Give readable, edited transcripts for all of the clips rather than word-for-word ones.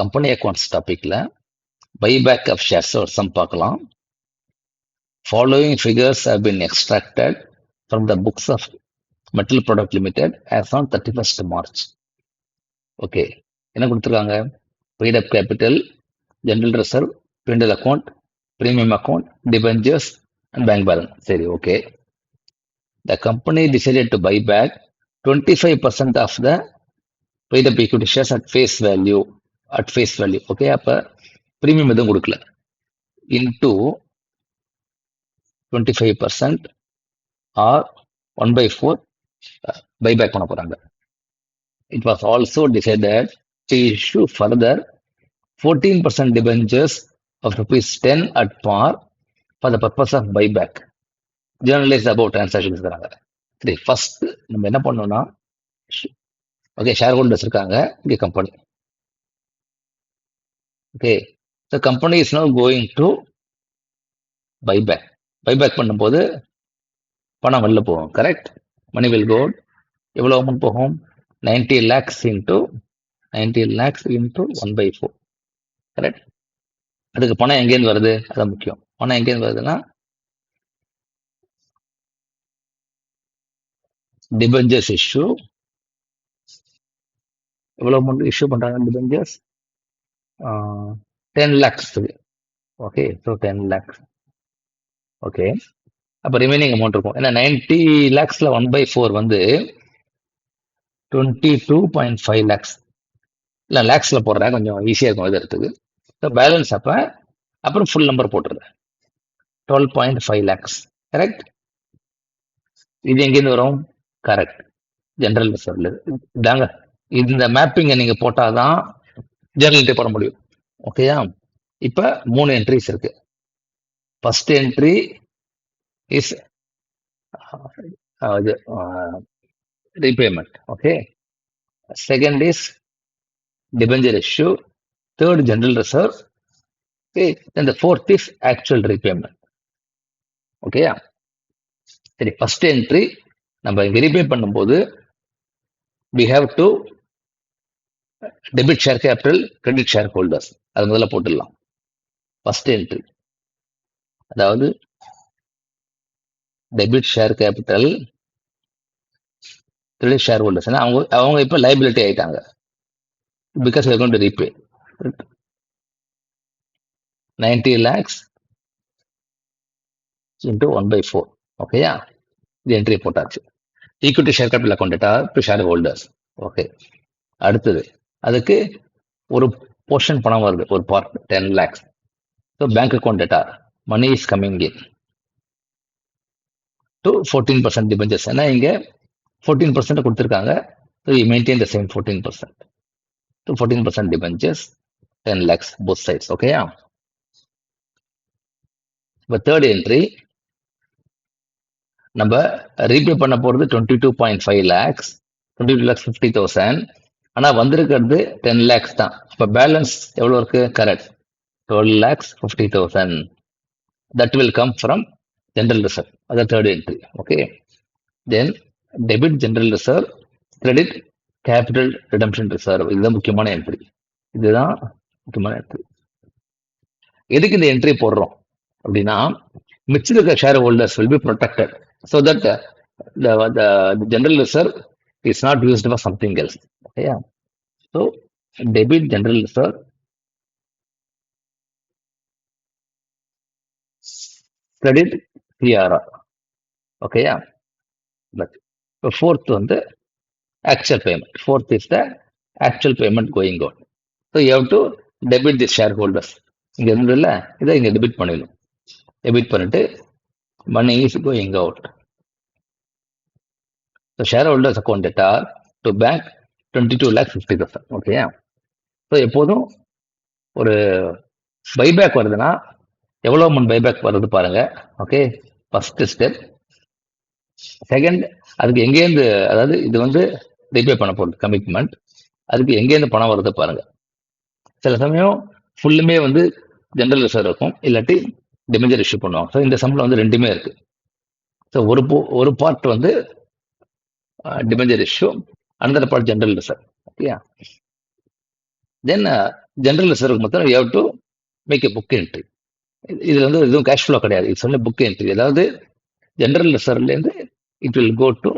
Company accounts டாபிக்ல buyback of shares ஒரு some பார்க்கலாம். Following figures have been extracted from the books of Metal Product Limited as on 31st March. Okay, என்ன கொடுத்துருக்காங்க? paid up capital, general reserve, P&L account, premium account, debentures and bank balance. சரி, okay. The company decided to buy back 25% of the paid up equity shares at face value. Okay, அப்ப premium எதுவும் கொடுக்கல. into 25% or 1/4 buyback பண்ண போறாங்க. It was also decided to issue further 14% debentures of ₹10 at par for the purpose of buyback. Journalize about transactions தராங்க. சரி, first நம்ம என்ன பண்ணோம்னா, ஓகே, ஷேர் ஹோல்டர்ஸ் இருக்காங்க, இங்கே company. Okay, the company is now going to buyback. Buyback பண்ணும்போது பணம் வெளில போகும், கரெக்ட்? மணி வில் கோ, எவ்வளோ அமௌண்ட் போகும்? 90 lakhs into 1/4, கரெக்ட்? அதுக்கு பணம் எங்கேருந்து வருது? அது முக்கியம். பணம் எங்கேருந்து வருதுன்னா, டிபெஞ்சர்ஸ் இஷ்யூ. எவ்வளோ அமௌண்ட் இஷ்யூ பண்றாங்க debentures? 10 lakhs. Okay, so 10 lakhs. Okay, அப்போ ரிமைனிங் அமௌண்ட் இருக்கும். ஏன்னா 90 lakhsல 1/4 வந்து 22.5 lakhs. இல்லை, லேக்ஸ்ல போடுறேன், கொஞ்சம் ஈஸியாக இருக்கும் எழுதுறதுக்கு. ஸோ பேலன்ஸ் அப்புறம் ஃபுல் நம்பர் போட்டுருது, 12.5 lakhs, கரெக்ட்? இது எங்கேருந்து வரும்? கரெக்ட், ஜெனரல் ரிசர்வ்ல தாங்க. இந்த மேப்பிங்கை நீங்க போட்டாதான் ஜெனரல் போட முடியும். ஓகேயா? இப்ப 3 என்ட்ரிஸ் இருக்கு. First entry is repayment. Okay. Second is debenture issue. Third, general reserve. Okay. Then the fourth is actual repayment. Okay. சரி, ஃபர்ஸ்ட் என்ட்ரி நம்ம இங்க ரீபே பண்ணும்போது we have to debit share capital, credit shareholders. அது முதல்ல போட்டுடலாம். First entry, அதாவது debit share capital, credit share holders. அவங்க இப்ப லைபிலிட்டி ஆயிட்டாங்க, because we are going to repay 90 lakhs into 1/4. ஓகேயா? இது என்ட்ரி போட்டாச்சு. Equity share capital account to shareholders. Okay, அடுத்தது அதுக்கு ஒரு போர்ஷன் பணம் வருது, ஒரு part 10 lakhs. So bank account data, money is coming in to 14% debentures. ஏன்னா இங்க 14% கொடுத்துருக்காங்க. So you maintain the same 14%. So 14% debentures, 10 lakhs both sides. ஓகேயா? இப்போ தேர்ட் என்ட்ரி நம்ம ரீபே பண்ண போறது 22.5 lakhs, 22,50,000. ஆனா வந்திருக்கிறது 10 lakhs தான். இப்போ பேலன்ஸ் எவ்வளவு இருக்கு? Correct, 12,50,000. That will come from general reserve. அதான் third entry. Okay, then debit general reserve, credit capital redemption reserve. இதுதான் முக்கியமான என்ட்ரி. இதுதான் முக்கியமான என்ட்ரி. எதுக்கு இந்த என்ட்ரி போடுறோம் அப்படின்னா, மிச்சம் இருக்க share holders will be protected, so that the general reserve is not used for something else. Okay, so debit general reserve, credit CRR. Okay, but fourth one the actual payment. Fourth is the actual payment going on. So you have to debit the shareholders. இங்க இருந்ததுல இதை இங்க debit பண்ணிடணும். Debit பண்ணிட்டு money is going out. So shareholders account data to bank 22,50,000. Okay, so எப்போதும் ஒரு buyback வருதுன்னா எவ்வளோ அமௌண்ட் பைபேக் வருது பாருங்க. Okay, first step. செகண்ட், அதுக்கு எங்கேருந்து, அதாவது இது வந்து ரீபே பண்ண போகிறது கமிட்மெண்ட், அதுக்கு எங்கேருந்து பணம் வருது பாருங்க. சில சமயம் ஃபுல்லுமே வந்து ஜெனரல் ரிசர்வ் இருக்கும், இல்லாட்டி டிபெஞ்சர் இஷ்யூ பண்ணுவாங்க. ஸோ இந்த சம்பளம் வந்து ரெண்டுமே இருக்கு. ஸோ ஒரு பார்ட் வந்து debenture issue, another part general reserve. Okay, then general reserve மொத்தம் you have to make a book entry. இதுல வந்து எதுவும் கேஷ் ஃப்ளோ கிடையாது, இது சொல்லி புக் என்ட்ரி. அதாவது ஜெனரல் ரிசர்வ்லேருந்து இட் வில் கோ டு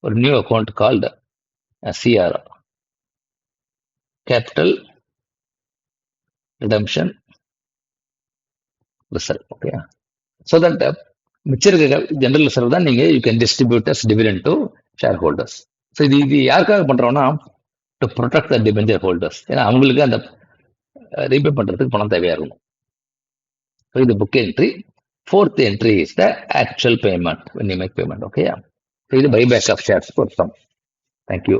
ஒரு new account called CR, capital redemption reserve. Okay, so that மிச்சம் இருக்க ஜெனரல் ரிசர்வ் தான் நீங்க you can distribute as dividend to shareholders. So இது யாருக்காக பண்றோம்னா to protect the debenture holders. ஏன்னா அவங்களுக்கு அந்த ரீபே பண்றதுக்கு பணம் தேவையா இருக்கும். ஸோ இது book entry. Fourth entry is the actual payment when you make payment. Okay, so இது buyback of shares for some. Thank you.